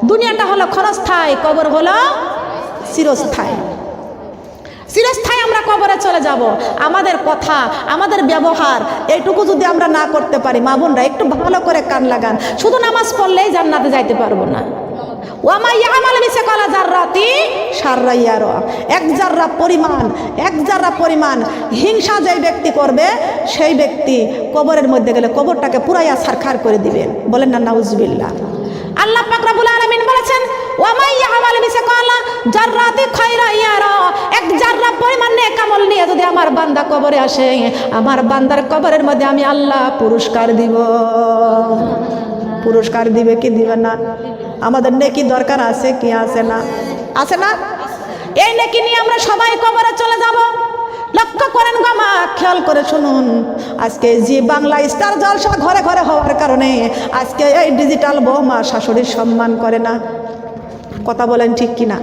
দুনিয়াটা হলো ক্ষণস্থায়ী, কবর হলো চিরস্থায়ী। চিরস্থায়ী আমরা কবরে চলে যাব। আমাদের কথা, আমাদের ব্যবহার এইটুকু যদি আমরা না করতে পারি, মা বোনরা একটু ভালো করে কান লাগান, শুধু নামাজ পড়লেই জান্নাতে যাইতে পারবো না। ওয়ামা ইয়ামাল মিসকালা যাররাতি শাররা ইয়ারা, এক জাররা পরিমাণ হিংসা যেই ব্যক্তি করবে সেই ব্যক্তি কবরের মধ্যে গেলে কবরটাকে পুরাইয়া ছারখার করে দিবেন। বলেন না নাউজুবিল্লাহ। আল্লাহ পাক রব্বুল আলামিন বলেছেন ওয়ামা ইয়ামাল মিসকালা যাররাতি খায়রা ইয়ারা, এক জাররা পরিমাণ নেক আমল নিয়ে যদি আমার বান্দা কবরে আসে, আমার বান্দার কবরের মধ্যে আমি আল্লাহ পুরস্কার দিব। পুরস্কার দিবে কি দিবে না? আমাদের নেকি দরকার আছে কি আছে না? আছে না? এই নেকি নিয়ে আমরা সবাই কবরে চলে যাব। লক্ষ্য করেন গো মা, খেয়াল করে শুনুন, আজকে জি বাংলা স্টার জলসা ঘরে ঘরে হওয়ার কারণে আজকে এই ডিজিটাল বৌমা শাশুড়ির সম্মান করে না। কথা বলেন ঠিক কিনা?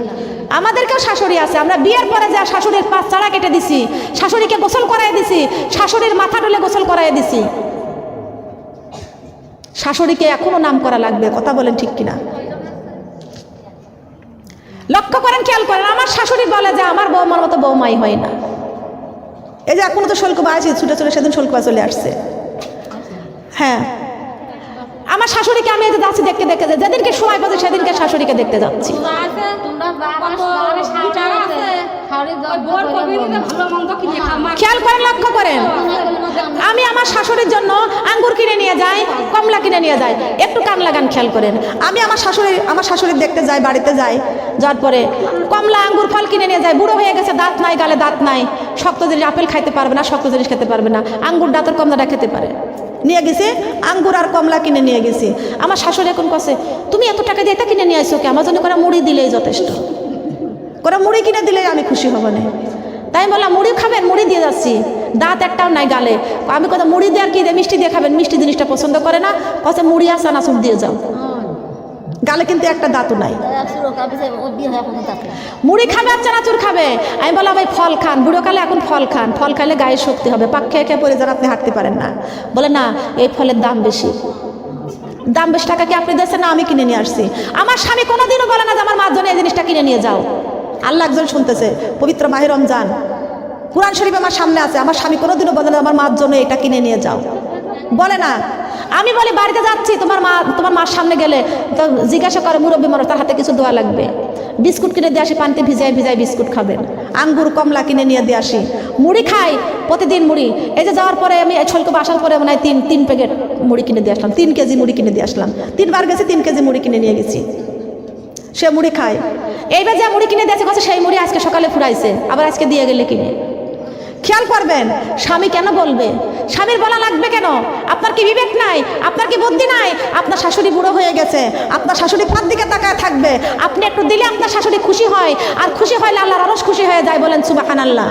আমাদেরকেও শাশুড়ি আছে, আমরা বিয়ের পরে যা শাশুড়ির পাঁচ চাড়া কেটে দিছি, শাশুড়িকে গোসল করাই দিছি, শাশুড়ির মাথা তুলে গোসল করাই দিছি, শাশুড়িকে এখনো নাম করা লাগবে। কথা বলেন ঠিক কিনা? লক্ষ্য করেন, খেয়াল করেন, আমার শাশুড়ি বলে যে আমার বৌমার মতো বৌমাই হয় না। এই যে এখনো তো শোলকুপা আছে, ছুটে চলে সেদিন শোলকুপা চলে আসছে। হ্যাঁ, আমার শাশুড়িকে আমি এই যে যাচ্ছি দেখতে দেখতে, যেদিনকে সময় পাচ্ছি সেদিনকে শাশুড়িকে দেখতে যাচ্ছি। খেয়াল করেন, লক্ষ্য করেন, আমি আমার শাশুড়ির জন্য আঙ্গুর কিনে নিয়ে যাই, কমলা কিনে নিয়ে যাই। একটু কান লাগান, খেয়াল করেন, আমি আমার শাশুড়ির দেখতে যাই, বাড়িতে যাই, যাওয়ার পরে কমলা আঙ্গুর ফল কিনে নিয়ে যাই। বুড়ো হয়ে গেছে, দাঁত নাই, গালে দাঁত নাই, শক্ত জিনিস আপেল খাইতে পারবে না, শক্ত জিনিস খেতে পারবে না, আঙ্গুর দাঁতের কমলাটা খেতে পারে। নিয়ে গেছি আঙ্গুর আর কমলা কিনে নিয়ে গেছি। আমার শাশুড়ি এখন কাছে, তুমি এত টাকা দিয়ে এটা কিনে নিয়ে আসছো কি? আমার জন্য করে মুড়ি দিলেই যথেষ্ট, করে মুড়ি কিনে দিলেই আমি খুশি হব না। তাই বললাম মুড়ি খাবেন, মুড়ি দিয়ে যাচ্ছি, দাঁত একটাও নাই গালে। আমি কথা মুড়ি দিয়ে আর কি দিয়ে, মিষ্টি দিয়ে খাবেন, মিষ্টি জিনিসটা পছন্দ করে না, কথা মুড়ি আর চানাচুর দিয়ে যাও, গালে কিন্তু একটা দাঁতও নাই। মুড়ি খাবে আর চানাচুর খাবে। আমি বললাম ভাই ফল খান, বুড়োকালে এখন ফল খান, ফল খাইলে গায়ে শক্তি হবে। পাক খেয়ে খেয়ে পরে যান, আপনি হাঁটতে পারেন না। বলে না, এই ফলের দাম বেশি। দাম বেশি, টাকা কি আপনি দিয়েছেন না আমি কিনে নিয়ে আসছি? আমার স্বামী কোনোদিনও বলে না যে আমার মার জন্য এই জিনিসটা কিনে নিয়ে যাও। আল্লাহ একজন শুনতেছে, পবিত্র মাহে রমজান, কুরআন শরীফ আমার সামনে আছে, আমার স্বামী কোনোদিনও বলে না আমার মার জন্য এটা কিনে নিয়ে যাও, বলে না। আমি বলি বাড়িতে যাচ্ছি, তোমার মার সামনে গেলে তো জিজ্ঞাসা করে মুরব্বী মানুষ, তার হাতে কিছু দোয়া লাগবে, বিস্কুট কিনে দিয়ে আসি, পানিতে ভিজাই ভিজাই বিস্কুট খাবেন, আঙ্গুর কমলা কিনে নিয়ে দিয়ে আসি, মুড়ি খাই প্রতিদিন মুড়ি। এই যে যাওয়ার পরে আমি ছলকে আসার পরে মনে হয় তিন প্যাকেট মুড়ি কিনে দিয়ে আসলাম, 3 কেজি মুড়ি কিনে দিয়ে আসলাম, 3 বার গেছি 3 কেজি মুড়ি কিনে নিয়ে গেছি, সে মুড়ি খায়। এইবার যে মুড়ি কিনে দিয়েছে কথা, সেই মুড়ি আজকে সকালে ফুরাইছে, আবার আজকে দিয়ে গেলে কিনে। খেয়াল করবেন, স্বামী কেন বলবে? স্বামীর বলা লাগবে কেন? আপনার কি বিবেক নাই? আপনার কি বুদ্ধি নাই? আপনার শাশুড়ি বুড়ো হয়ে গেছে, আপনার শাশুড়ি কার দিকে তাকায় থাকবে? আপনি একটু দিলে আপনার শাশুড়ি খুশি হয়, আর খুশি হইলে আল্লাহর আরশ খুশি হয়ে যায়। বলেন সুবহানাল্লাহ।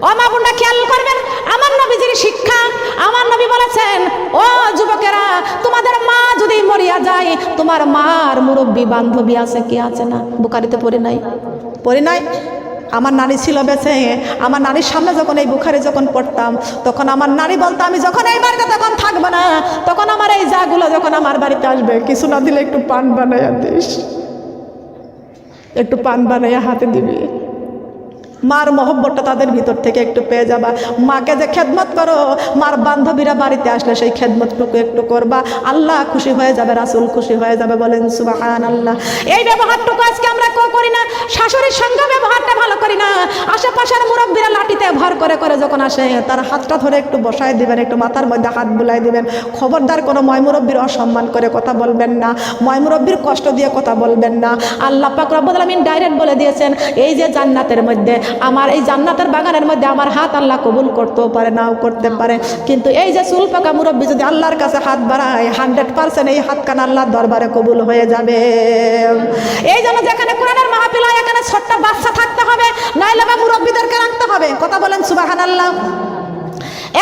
ও মা বোনরা খেয়াল করবেন, আমার নবীজির শিক্ষা, আমার নবী বলেছেন, ও যুবকেরা, তোমাদের মা যদি মরিয়া যায়, তোমার মার মুরব্বী বান্ধবী আছে কি আছে না? বুখারীতে পড়ে নাই? আমার নারী ছিল বেঁচে, আমার নারীর সামনে যখন এই বুখারি যখন পড়তাম, তখন আমার নারী বলতো, আমি যখন এই বাড়িতে তখন থাকবো না, তখন আমার এই জাগুলো যখন আমার বাড়িতে আসবে, কিছু না দিলে একটু পান বানাইয়া দিস, একটু পান বানাইয়া হাতে দিবি। মার মহব্বতটা তাদের ভিতর থেকে একটু পেয়ে যাবা। মাকে যে খেদমত করো, মার বান্ধবীরা বাড়িতে আসলে সেই খেদমতটুকু একটু করবা, আল্লাহ খুশি হয়ে যাবে, রাসূল খুশি হয়ে যাবে। বলেন সুবহানাল্লাহ। এই ব্যবহারটুকু আজকে আমরা কেউ করি না। শাশুড়ির সঙ্গে ব্যবহারটা ভালো করি না। আশেপাশের মুরব্বীরা লাঠিতে ভর করে করে যখন আসে, তার হাতটা ধরে একটু বসায় দিবেন, একটু মাথার মধ্যে হাত বুলাই দিবেন। খবরদার কোনো ময় মুরব্বীর অসম্মান করে কথা বলবেন না, ময় মুরব্বীর কষ্ট দিয়ে কথা বলবেন না। আল্লাহ পাক রব্বুল আলামিন ডাইরেক্ট বলে দিয়েছেন, এই যে জান্নাতের মধ্যে, আমার এই জান্নাতের বাগানের মধ্যে আমার হাত আল্লাহ কবুল করতেও পারে, নাও করতে পারে, কিন্তু এই যে চুল পাকা মুরব্বী যদি আল্লাহর কাছে হাত বাড়ায়, 100% এই হাত কান আল্লাহর দরবারে কবুল হয়ে যাবে। এই জন্য যেখানে কোরআনের মাহফিল হয়, এখানে ছোট্ট বাচ্চা থাকতে হবে, নাইলে বা মুরব্বীদেরকে রাখতে হবে। কথা বলেন সুবহানাল্লাহ।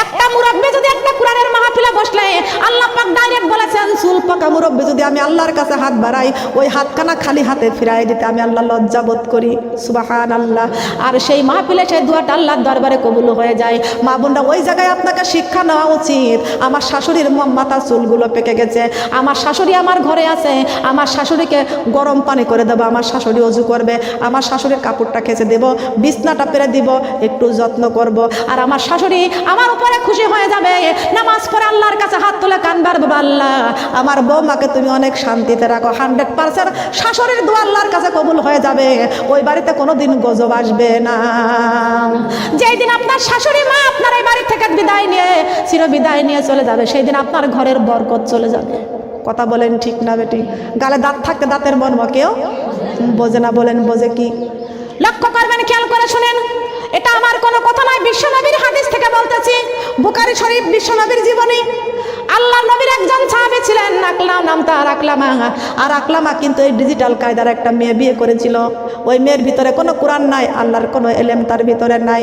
একটা মুরব্বি যদি একটা কোরআনের মাহফিলে বসলে আল্লাহ পাক ডাইরেক্ট বলেছেন, চুল পাকা মুরব্বি যদি আমি আল্লাহর কাছে হাত বাড়াই, ওই হাতখানা খালি হাতে ফিরাই দিতে আমি আল্লাহ লজ্জা বোধ করি। সুবহানাল্লাহ। আর সেই মাহফিলে সেই দোয়াটা আল্লাহর দরবারে কবুল হয়ে যায়। মা বোনরা, ওই জায়গায় আপনাকে শিক্ষা নেওয়া উচিত। আমার শাশুড়ির মাথার চুলগুলো পেকে গেছে, আমার শাশুড়ি আমার ঘরে আছে, আমার শাশুড়িকে গরম পানি করে দেবো, আমার শাশুড়ি অজু করবে, আমার শাশুড়ির কাপড়টা খেঁচে দেবো, বিছনাটা পেরে দিব, একটু যত্ন করব। আর আমার শাশুড়ি আমার উপরে খুশি হয়ে যাবে, নামাজ পড়ে আল্লাহর কাছে হাত তুলে কানবার, বাবা আল্লাহ আমার বৌমাকে তুমি অনেক শান্তিতে রাখো। 100% শাশুড়ির দোয়া আল্লাহর কাছে কবুল হয়ে যাবে। ওই বাড়িতে কোনোদিন গজব আসবে না। যেই দিন আপনার শাশুড়ি মা আপনার এই বাড়ি থেকে বিদায় নিয়ে চির বিদায় নিয়ে চলে যাবে, সেই দিন আপনার ঘরের বরকত চলে যাবে। কথা বলেন ঠিক না বেটি? গালে দাঁত থাকতে দাঁতের মর্ম কেউ বোঝে না, বলেন বোঝে কি? লক্ষ্য করবেন, খেয়াল করে শুনেন, এটা আমার কোনো কথা নয়, বিশ্বনবীর হাদিস থেকে বলতেছি, বুখারী শরীফ, বিশ্বনবীর জীবনী। আল্লাহ নবীর একজন সাহাবী ছিলেন, আকলাম, নাম তার আকলামা। আর আকলামা কিন্তু এই ডিজিটাল কায়দার একটা মেয়ে বিয়ে করেছিল। ওই মেয়ের ভিতরে কোনো কোরআন নাই, আল্লাহর কোনো এলেম তার ভিতরে নাই।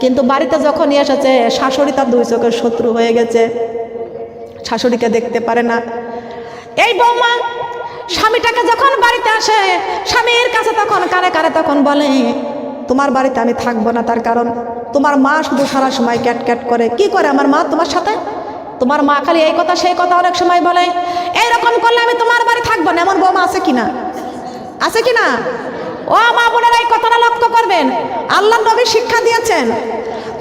কিন্তু বাড়িতে যখন এসেছে, শাশুড়ি তার দুই চোখের শত্রু হয়ে গেছে, শাশুড়িকে দেখতে পারে না। এই বৌমা স্বামীটাকে যখন বাড়িতে আসে, স্বামীর কাছে তখন কানে কানে তখন বলে, তোমার বাড়িতে আমি থাকবো না, তার কারণ তোমার মা শুধু সারা সময় ক্যাট ক্যাট করে। কি করে আমার মা তোমার সাথে? তোমার মা খালি এই কথা সেই কথা অনেক সময় বলে, এইরকম করলে আমি তোমার বাড়ি থাকবো না। এমন বৌমা আছে কিনা? আছে কিনা? ও মা বোনেরা, এই কথাটা লক্ষ্য করবেন। আল্লাহ নবী শিক্ষা দিয়েছেন,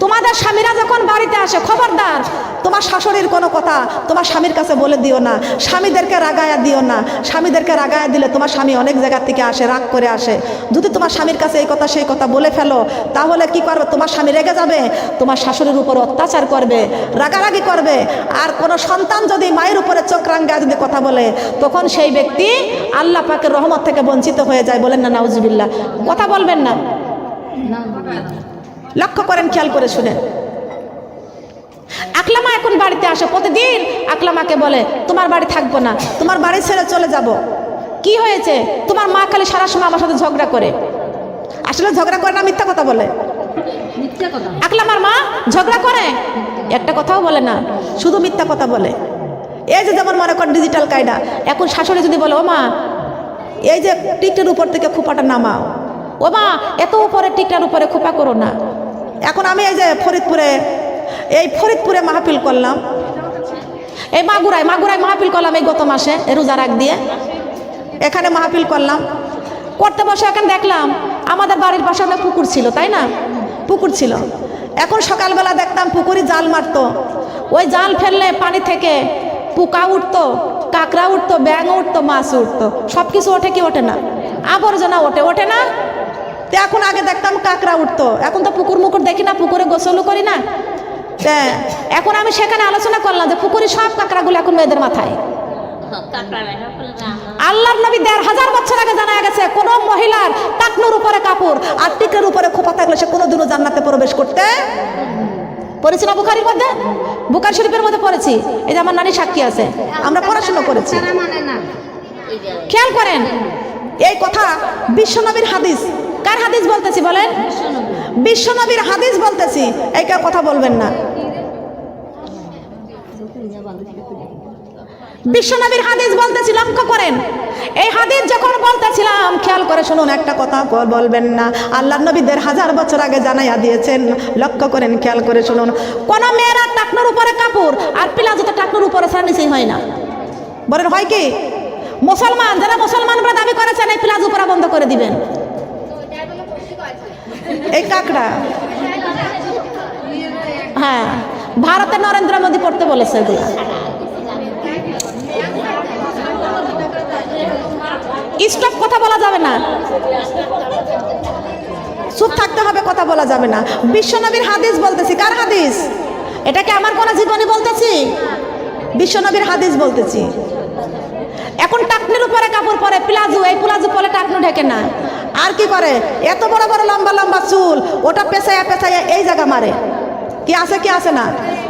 তোমাদের স্বামীরা যখন বাড়িতে আসে, খবরদার তোমার শাশুড়ির কোনো কথা তোমার স্বামীর কাছে বলে দিও না, স্বামীদেরকে রাগায়া দিও না। স্বামীদেরকে রাগায়া দিলে তোমার স্বামী অনেক জায়গা থেকে আসে, রাগ করে আসে। যদি তোমার স্বামীর কাছে এই কথা সেই কথা বলে ফেলো, তাহলে কি করবে? তোমার স্বামী রেগে যাবে, তোমার শাশুড়ির উপর অত্যাচার করবে, রাগারাগি করবে। আর কোনো সন্তান যদি মায়ের উপরে চোখ রাঙ্গায় যদি কথা বলে, তখন সেই ব্যক্তি আল্লাহ পাকের রহমত থেকে বঞ্চিত হয়ে যায়। বলেন না নাউজুবিল্লাহ? কথা বলবেন না? লক্ষ্য করেন, খেয়াল করে শুনেন। আকলামা এখন বাড়িতে আসে, প্রতিদিন আকলামাকে বলে, তোমার বাড়ি থাকবো না, তোমার বাড়ি ছেড়ে চলে যাব। কি হয়েছে? তোমার মা খালি সারা সময় আমার সাথে ঝগড়া করে। আসলে ঝগড়া করে না, মিথ্যা কথা বলে? আকলামার মা ঝগড়া করে, একটা কথাও বলে না, শুধু মিথ্যা কথা বলে। এই যে যেমন মনে করেন ডিজিটাল কায়দা, এখন শাশুড়ি যদি বলে, ও মা এই যে টিকটার উপর থেকে খোপাটা নামাও, ও মা এত উপরে টিকটার উপরে খোপা করো না। এখন আমি এই যে ফরিদপুরে মাহফিল করলাম, এই মাগুরায় মাহফিল করলাম এই গত মাসে রোজার আগ দিয়ে, এখানে মাহফিল করলাম। করতে বসে এখন দেখলাম আমাদের বাড়ির পাশে অনেক পুকুর ছিল, তাই না? পুকুর ছিল। এখন সকালবেলা দেখতাম পুকুরে জাল মারতো, ওই জাল ফেললে পানি থেকে পোকা উঠতো, কাঁকড়া উঠতো, ব্যাঙ উঠতো, মাছ উঠতো, সব কিছু ওঠে কি ওঠে না? আবর্জনা ওঠে না? তো এখন আগে দেখতাম কাঁকড়া উঠতো, এখন তো পুকুর মুকুর দেখি না, পুকুরে গোসলও করি না। এখন আমি সেখানে আলোচনা করলাম যে পুকুরে সব কাঁকড়াগুলো এখন মেয়েদের মাথায়। আল্লাহর নবী 1500 বছর আগে জানা গেছে, কোন মহিলার টাকনুর উপরে কাপড় আর টিকের উপরে খোপা থাকলে সে কোনোদিনও জান্নাতে প্রবেশ করতে পড়েছি না? বুখারীর মধ্যে, বুখারী শরীফের মধ্যে পড়েছি। এই যে আমার নানি সাক্ষী আছে, আমরা পড়াশোনা করেছি। খেয়াল করেন, এই কথা বিশ্বনবীর হাদিস। কার হাদিস বলতেছি বলেন? বিশ্বনবীর হাদিস বলতেছি, এই কথা বলবেন না। বিশ্বনবীর হাদিস বলতেছি, লক্ষ্য করেন। এই হাদিস যখন বলতেছিলাম, খেয়াল করে শুনুন, একটা কথা বলবেন না। আল্লাহর নবী 1500 বছর আগে জানাইয়া দিয়েছেন, লক্ষ্য করেন, খেয়াল করে শুনুন। কোন মেয়েরা টাকনুর উপরে কাপড় আর প্লাজোতে টাকনুর উপরে ছাড়া নিচেই হয় না। বলেন হয় কি? মুসলমান যারা মুসলমান বলে দাবি করেছেন, এই প্লাজো পরা বন্ধ করে দিবেন। এই কাকড়া, হ্যাঁ, ভারতে নরেন্দ্র মোদী পড়তে বলেছে এগুলা। স্টপ, কথা বলা যাবে না, চুপ থাকতে হবে, কথা বলা যাবে না। বিশ্বনবীর হাদিস বলতেছি। কার হাদিস? এটাকে আমার কোন জীবনী বলতেছি? বিশ্বনবীর হাদিস বলতেছি। এখন টাকনির উপরে কাপড় পরে, প্লাজো, এই প্লাজো পরে টাকনু ঢেকে না। আর কি করে? এত বড় বড় লম্বা লম্বা চুল, ওটা পেঁচাইয়া পেঁচাইয়া এই জায়গা মারে। কি আছে কি আছে না?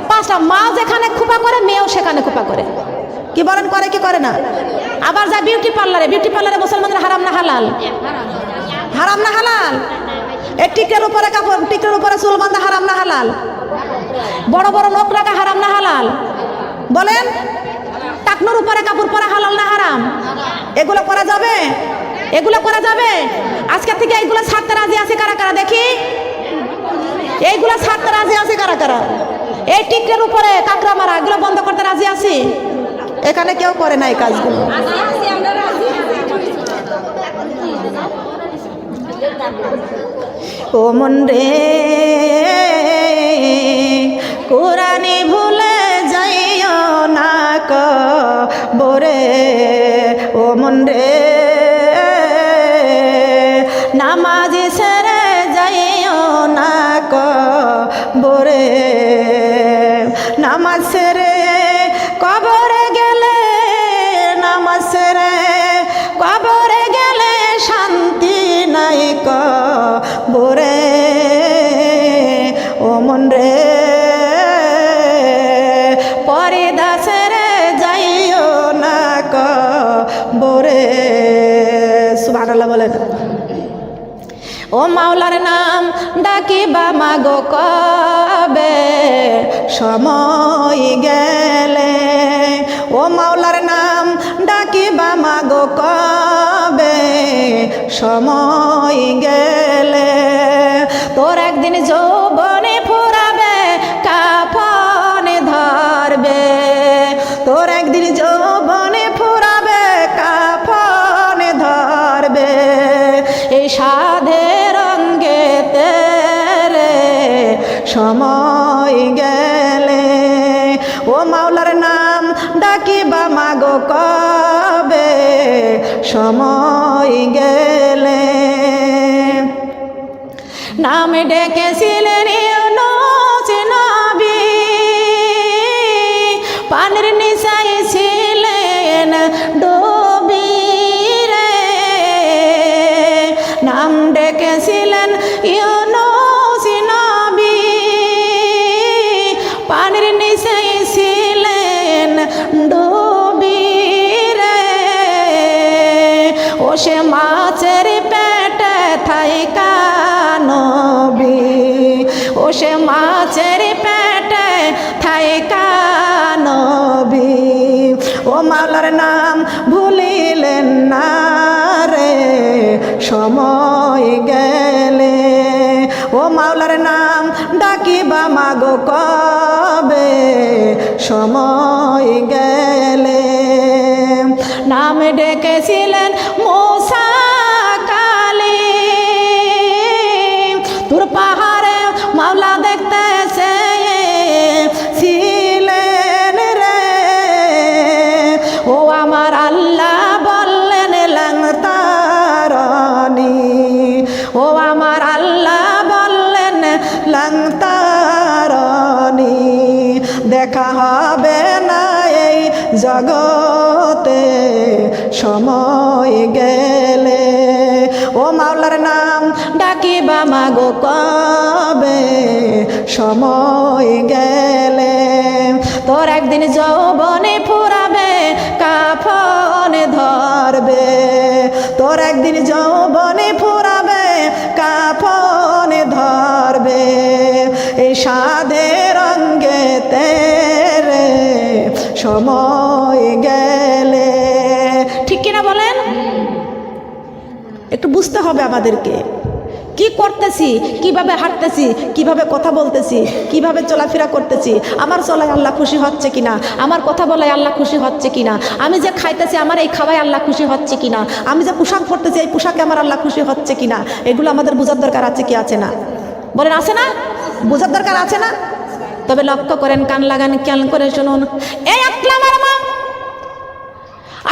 5টা মা যেখানে খোপা করে, মেয়েও সেখানে খোপা করে। কি বলেন, করে কি করে না? আবার যায় বিউটি পার্লারে মুসলমানদের হারাম না হালাল? হারাম না হালাল? এই টিকের উপরে কাপড়, টিকের উপরে চুল বাঁধা হারাম না হালাল? বড় বড় নখ রাখা হারাম না হালাল? বলেন। টাকনুর উপরে কাপড় পরা হালাল না হারাম? এগুলো করা যাবে? এগুলো করা যাবে? আজকে থেকে এইগুলো ছাড়তে রাজি আছে কারা কারা দেখি? এইগুলো ছাড়তে রাজি আছে কারা কারা? এই টিকের উপরে কাকড়া মারা এগুলো বন্ধ করতে রাজি আছি? এখানে কেউ করে না এই কাজগুলো। ও মন রে কোরআনে ভুলে যাইও না কবরে, ও মন রে নামাজ ছেড়ে যাইও না কবরে, নামাজ ছেড়ে কবরে গেলে, নামাজ ছেড়ে কবরে গেলে শান্তি নাই কবরে, ও মন রে পর্দা ছেড়ে যাইও না কবরে। সুবহানাল্লাহ বলেন। ও মাওলার নাম ডাকিবা মাগো কবে সময় গেলে, ও মাওলার নাম ডাকিবা মাগো কবে সময় গেলে, তোর একদিন যৌবনে ফুরাবে কাফনে ধরবে, তোর একদিন যৌবনে ফুরাবে কাফনে ধরবে, এই সাধের অঙ্গেতে রে সময় গেলে, ও মাওলার নাম ডাকিবা মাগো কবে সময় গেলে। নাম ডেকেছিলেন ইউনূস নবী, পানির নিচাই ছিলেন ডুবি রে, নাম ডেকেছিলেন ইউনূস নবী, পানির নিচাই ছিলেন ডুবি রে, ও সে মাছের পেটে থাইকা নবী, ও সে মাছের পেটে থাইকা নবী, ও মাওলার নাম ভুলিলেন না রে সময় গেলে, ও মাওলার নাম ডাকিবা মাগো কবে সময় গেলে। নাম ডেকেছিলেন মূসা কালীম, তোর পাহাড়ে মাওলা দেখতে ছিলেন রে, ও আমার আল্লাহ বললেন লাংতারনি, ও আমার আল্লাহ বললেন লাংতারনি, দেখা হবে না এই জগতে সময় গেলে, ও মাওলার নাম ডাকিবা মাগো কবে সময় গেলে, তোর একদিন যৌবনে ফুরাবে কাফনে ধরবে, তোর একদিন যৌবনে ফুরাবে কাফনে ধরবে, এই সাধের অঙ্গেতে রে সময় গেলে। ঠিক কিনা বলেন? একটু বুঝতে হবে আমাদেরকে কি করতেছি, কিভাবে হাঁটতেছি, কিভাবে কথা বলতেছি, কিভাবে চলাফেরা করতেছি, আমার চলায় আল্লাহ খুশি হচ্ছে কিনা, আমার কথা বলায় আল্লাহ খুশি হচ্ছে কিনা, আমি যে খাইতেছি আমার এই খাওয়ায় আল্লাহ খুশি হচ্ছে কিনা, আমি যে পোশাক পরতেছি এই পোশাকে আমার আল্লাহ খুশি হচ্ছে কিনা, এগুলো আমাদের বোঝার দরকার আছে কি আছে না? বলেন আছে না? বোঝার দরকার আছে না? তবে লক্ষ্য করেন, কান লাগান, খেয়াল করে শুনুন। এই আকলামার মা,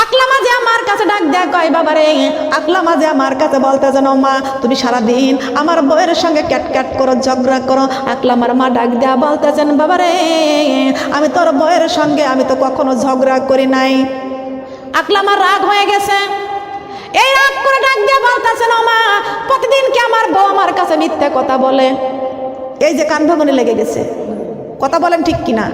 আকলামা যে আমার কাছে ডাক দেয় কয় বাবা রে, আকলামা যে আমার কাছে বলতে জানো মা তুমি সারাদিন আমার বউয়ের সঙ্গে ক্যাটক্যাট করো, ঝগড়া করো। আকলামার মা ডাক দেয়া বলতেছেন বাবা রে আমি তোর বউয়ের সঙ্গে আমি তো কখনো ঝগড়া করি নাই। আকলামার রাগ হয়ে গেছে, এই রাগ করে ডাক দেয়া বলতেছেন ও মা প্রতিদিন কি আমার বউ আমার কাছে মিথ্যা কথা বলে? এই যে কান ভাঙনে লেগে গেছে, কথা বলেন ঠিক কিনা?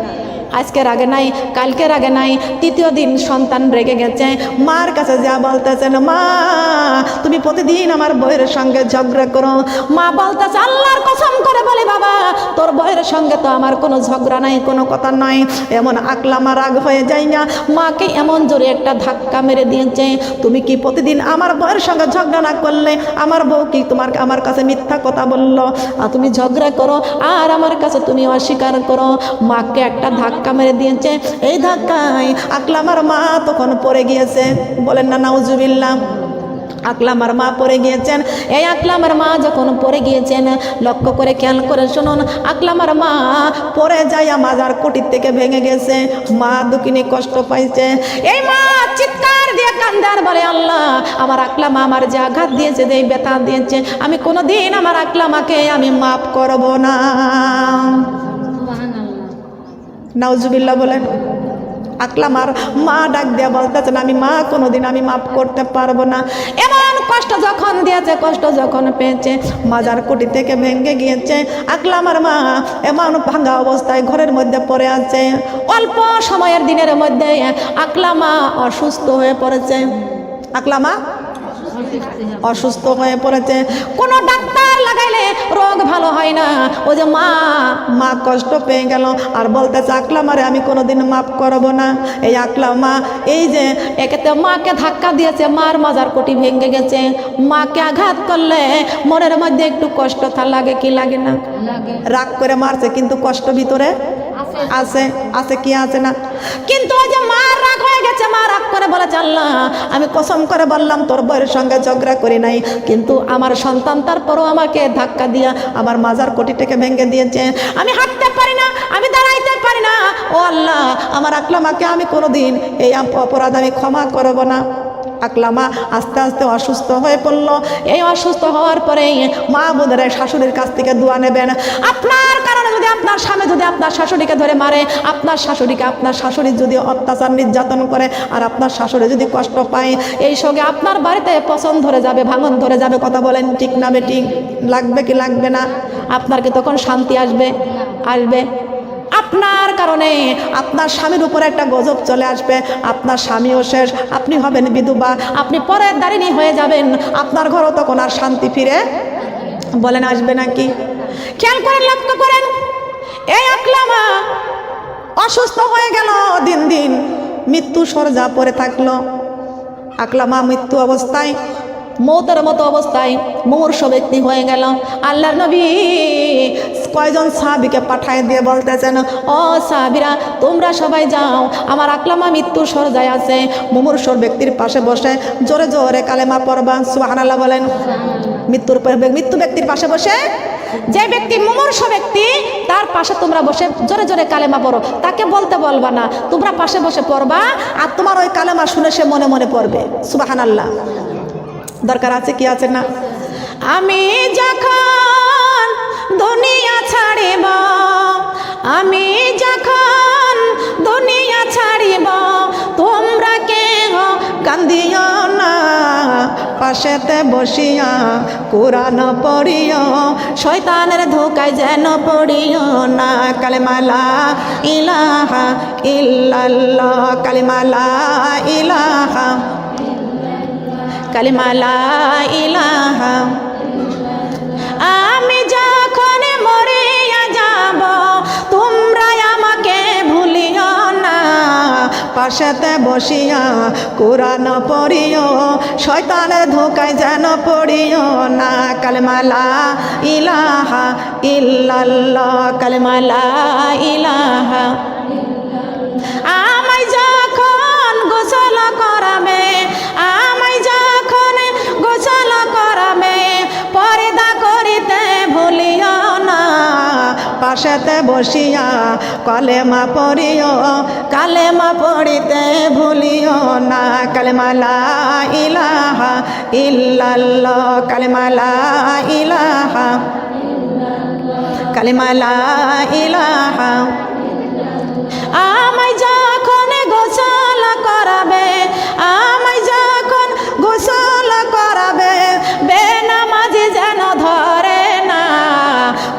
আজকের আগে নাই, কালকের আগে নাই, তৃতীয় দিন সন্তান রেগে গেছে, মার কাছে যা বলতেছেন, মা তুমি প্রতিদিন আমার বউয়ের সঙ্গে ঝগড়া করো। মা বলতেছে, আল্লাহর কসম করে বলি বাবা, তোর বউয়ের সঙ্গে তো আমার কোনো ঝগড়া নাই, কোনো কথা নয়। এমন আকলামা রাগ হয়ে যায় না, মাকে এমন জোরে একটা ধাক্কা মেরে দিয়েছে, তুমি কি প্রতিদিন আমার বউয়ের সঙ্গে ঝগড়া না করলে আমার বউ কি আমার কাছে মিথ্যা কথা বললো, আর তুমি ঝগড়া করো আর আমার কাছে তুমি অস্বীকার করো। মাকে একটা ধাক্কা মেরে দিয়েছে, এই ধাক্কায় আকলামার মা তখন পড়ে গিয়েছে। বলেন না নাউজুবিল্লাহ। আকলামার মা পড়ে গিয়েছেন। এই আকলামার মা যখন পড়ে গিয়েছেন, লক্ষ্য করে খেয়াল করে শুনুন, আকলামার মা পড়ে যায় মাজার কুটির থেকে ভেঙে গেছে। মা দুঃখিনী কষ্ট পাইছে। এই মা চিৎকার দিয়ে কান্দার বলে, আল্লাহ আমার আকলামা আমার যে আঘাত দিয়েছে, যে ব্যথা দিয়েছে, আমি কোনোদিন আমার আকলামাকে আমি মাফ করব না। নাউজুবিল্লাহ বলেন। আকলামার মা ডাক দিয়ে বলতেছেন, আমি মা কোনোদিন আমি মাফ করতে পারবো না। এমন কষ্ট যখন দিয়েছে, কষ্ট যখন পেয়েছে, মাজার কুটি থেকে ভেঙে গিয়েছে। আকলামার মা এমন ভাঙা অবস্থায় ঘরের মধ্যে পড়ে আছে। অল্প সময়ের দিনের মধ্যে আকলামা অসুস্থ হয়ে পড়েছে। আকলামা অসুস্থ হয়ে পড়েছে। কোনো ডাক্তার লাগাইলে রোগ ভালো হয় না। ও যে মা কষ্ট পেয়ে গেল আর বলতেছে, আকলামারে আমি কোনোদিন মাফ করব না। এই আকলামা এই যে একেতে মাকে ধাক্কা দিয়েছে, মার মাজার কুটি ভেঙে গেছে। মাকে আঘাত করলে মনের মধ্যে একটু কষ্ট লাগে কি লাগে না? রাগ করে মারছে, কিন্তু কষ্ট ভিতরে আছে, আছে কি আছে না? কিন্তু ওই যে মার রাগ হয়ে গেছে, মা রাগ করে বলেছে, আল্লাহ আমি কসম করে বললাম তোর বউয়ের সঙ্গে ঝগড়া করি নাই, কিন্তু আমার সন্তান তারপরও আমাকে ধাক্কা দিয়া আমার মাজার কোটিটাকে ভেঙে দিয়েছে। আমি হাঁটতে পারি না, আমি দাঁড়াইতে পারি না। ও আল্লাহ, আমার আকলামাকে আমি কোনোদিন এই অপরাধ আমি ক্ষমা করব না। আকলামা আস্তে আস্তে অসুস্থ হয়ে পড়ল। এই অসুস্থ হওয়ার পরে মা বোনেরা শাশুড়ির কাছ থেকে দোয়া নেবেন। আপনার কারণে যদি আপনার স্বামী যদি আপনার শাশুড়িকে ধরে মারে, আপনার শাশুড়িকে আপনার শাশুড়ি যদি অত্যাচার নির্যাতন করে আর আপনার শাশুড়ি যদি কষ্ট পায়, এই সঙ্গে আপনার বাড়িতে পছন্দ ধরে যাবে, ভাঙন ধরে যাবে। কথা বলেন ঠিক না বেঠিক? লাগবে কি লাগবে না? আপনার কি তখন শান্তি আসবে? আসবে। আপনার কারণে আপনার স্বামীর উপরে একটা গজব চলে আসবে। আপনার স্বামীও শেষ, আপনি হবেন বিধবা, আপনি পরের দাঁড়িয়ে হয়ে যাবেন। আপনার ঘরও তখন আর শান্তি ফিরে বলেন আসবে নাকি? খেয়াল করেন, লক্ষ্য করেন। এই আকলামা অসুস্থ হয়ে গেল, দিন দিন মৃত্যু সরজা পড়ে থাকলো। আকলামা মৃত্যু অবস্থায়, মৌতের মতো অবস্থায় মুমূর্ষ ব্যক্তি হয়ে গেল। আল্লাহর নবী কয়জন সাহাবীকে পাঠায় দিয়ে বলতেছেন, ও সাহাবীরা তোমরা সবাই যাও, আমার আকলামা মৃত্যুর সরজায় আছে, মুমূর্ষ ব্যক্তির পাশে বসে জোরে জোরে কালেমা পড়বা। সুবহানাল্লাহ বলেন। মৃত্যু ব্যক্তির পাশে বসে, যে ব্যক্তি মুমূর্ষ ব্যক্তি তার পাশে তোমরা বসে জোরে জোরে কালেমা পড়ো। তাকে বলতে বলবা না, তোমরা পাশে বসে পড়বা, আর তোমার ওই কালেমা শুনে সে মনে মনে পড়বে। সুবহানাল্লাহ। দরকার আছে কি আছে না? আমি যখন দুনিয়া ছাড়িব, আমি যখন দুনিয়া ছাড়িব, তোমরা কেহ কান্দিও না, পাশেতে বসিয়া কোরআন পড়িও, শয়তানের ধোকায় যেন পড়িও না। কালেমা লা ইলাহা ইল্লাল্লাহ, কালেমা লা ইলাহা, কালেমা লা ইলাহা। আমি যখন মরিয়া যাব, তোমরা আমাকে ভুলিও না, পাশেতে বসিয়া কোরআন পড়িও, শয়তানের ধোকায় যেন পড়িও না। কালেমা লা ইলাহা ইল্লাল্লাহ, কালেমা লা ইলাহা। আমায় যখন গোসল করাবে, আমায় যখন গোসল করাবে, পর্দা করিতে ভুলিও না, পাশেতে বসিয়া কালেমা পড়িও, কালেমা পড়িতে ভুলিও না। কালেমা লা ইলাহা ইল্লাল্লাহ, কালেমা লা ইলাহা, কালেমা লা ইলাহা। আমায় যখন গোসল করাবে, আমায় যখন গোসল করাবে, বেনামাজি যেন ধরে না,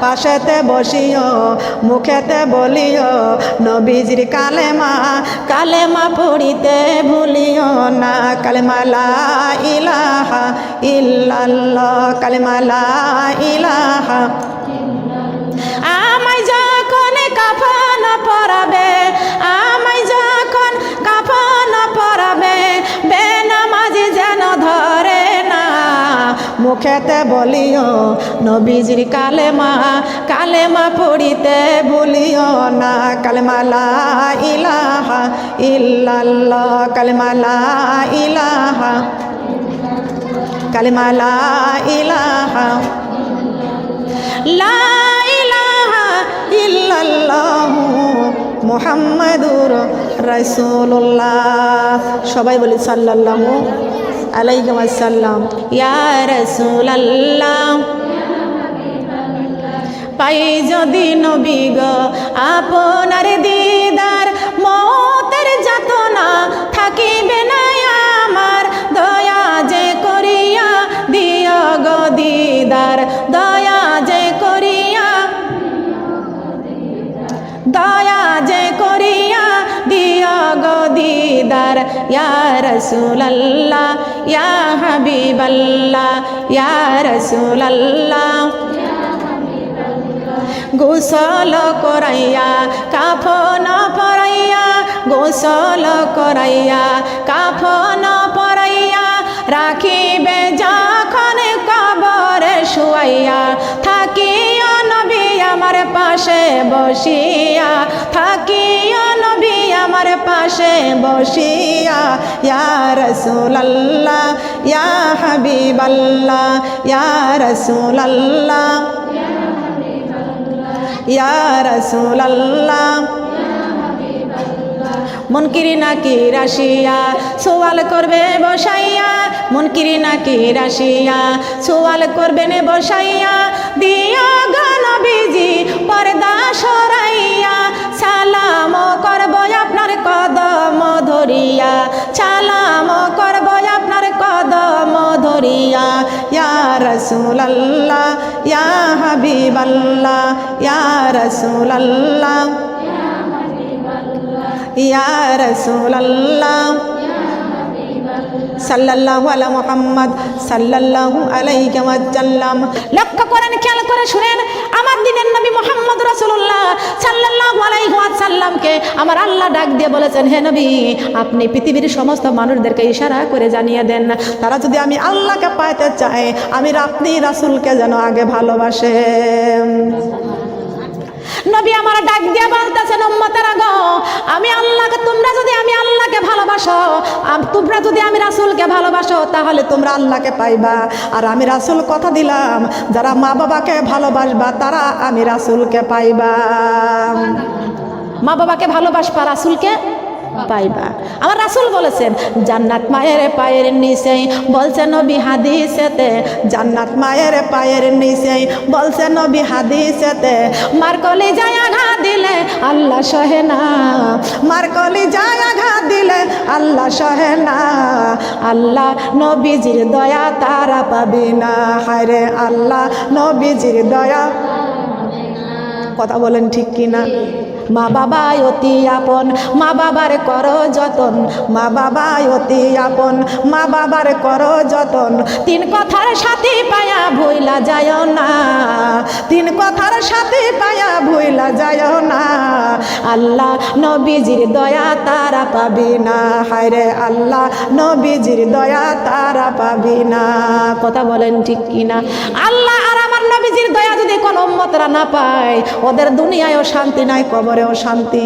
পাশে পাশেতে বসিও মুখেতে বলিও নবীজির কালেমা কালেমা পড়িতে ভুলিও না কালেমা লা ইলাহা ইল্লাল্লাহ কালেমা লা ইলাহা আমায় যখন কাফন পরাবে আমায় যখন কাফন পরাবে বেনামাজি যেন ধরে না মুখেতে বলিও নবীজির কালেমা কালেমা পড়িতে ভুলিও না কালেমা লা ইলাহা ইল্লাল্লাহ কালেমা লা ইলাহা কালেমা লা ইলাহা লা ইলাহা ইল্লাল্লাহু মুহাম্মাদুর রাসূলুল্লাহ সবাই বলি সাল্লাল্লাহু আলাইহি ওয়াসাল্লাম ইয়া রাসূলুল্লাহ পাই যদি নবী গো আপনার দিদার মওতের যাতনা থাকিবে না আমার দয়া যে করিয়া দিও গো দিদার দয়া যে করিয়া দয়া যে করিয়া দিও গো দিদার ইয়া রাসূলুল্লাহ ইয়া হাবিবাল্লাহ ইয়া রাসূলুল্লাহ গোসল করাইয়া কাফন পরাইয়া গোসল করাইয়া কাফন পরাইয়া রাখিবে যখন কবরে শুয়াইয়া থাকিও নবী আমার পাশে বসিয়া থাকিও নবী আমার পাশে বসিয়া ইয়া রাসূলুল্লাহ ইয়া হাবিবাল্লাহ ইয়া রাসূলুল্লাহ ইয়া রাসূলুল্লাহ মুনকিরি নাকির আসিয়া সওয়াল করবে বসাইয়া মুনকিরি নাকির আসিয়া সওয়াল করবেন বসাইয়া দিও গো নবীজি পর্দা সরাইয়া সালাম করব আপনার কদম ধরিয়া সালাম করব আপনার কদম ধরিয়া ইয়া রাসূলুল্লাহ ইয়া হাবিবাল্লাহ ইয়া রাসূলুল্লাহ ইয়া রাসূলুল্লাহ সাল্লাল্লাহু আলা মুহাম্মদ সাল্লাল্লাহু আলাইহি ওয়াসাল্লাম লক্ষ্য করেন খেয়াল করে শুনেন আমার দিনের নবী মুহাম্মদ রাসূলুল্লাহ সাল্লাল্লাহু আলাইহি ওয়াসাল্লামকে আমার আল্লাহ ডাক দিয়ে বলেছেন হে নবী আপনি পৃথিবীর সমস্ত মানুষদেরকে ইশারা করে জানিয়ে দেন তারা যদি আমি আল্লাহকে পাইতে চায় আমি আপনি রাসূলকে যেন আগে ভালোবাসে নবী আমার ডাক দিয়ে বলতেছেন উম্মতেরা গো আমি আল্লাহকে তোমরা যদি আমি আল্লাহকে ভালোবাসো তোমরা যদি আমি রাসূলকে ভালোবাসো তাহলে তোমরা আল্লাহকে পাইবা আর আমি রাসূল কথা দিলাম যারা মা বাবাকে ভালোবাসবা তারা আমি রাসূলকে পাইবা মা বাবাকে ভালোবাসবা রাসূলকে পাইবা আমার রাসূল বলেছেন জান্নাত মায়ের পায়ের নিচে বলছেন নবী হাদিসেতে জান্নাত মায়ের পায়ের নিচে বলছেন নবী হাদিসেতে মার কলিজায় আঘাত দিলে আল্লাহ সহে না মার কলিজায় আঘাত দিলে আল্লাহ সহে না আল্লাহ নবীজির দয়া তারা পাবি না হায়রে আল্লাহ নবীজির দয়া কথা বলেন ঠিক কিনা মা বাবা অতি আপন মা বাবার করো যতন মা বাবা অতি আপন মা বাবার করো যতন তিন কথার সাথে পায়া ভুইলা যায় না তিন কথার সাথে পায়া ভুইলা যায় না আল্লাহ নবীজির দয়া তারা পাবি না হায়রে আল্লাহ নবীজির দয়া তারা পাবি না কথা বলেন ঠিক কিনা আল্লাহ আর আমার নবীজির দয়া যদি কোনো উম্মতরা না পায় ওদের দুনিয়ায়ও শান্তি নাই কবরেও শান্তি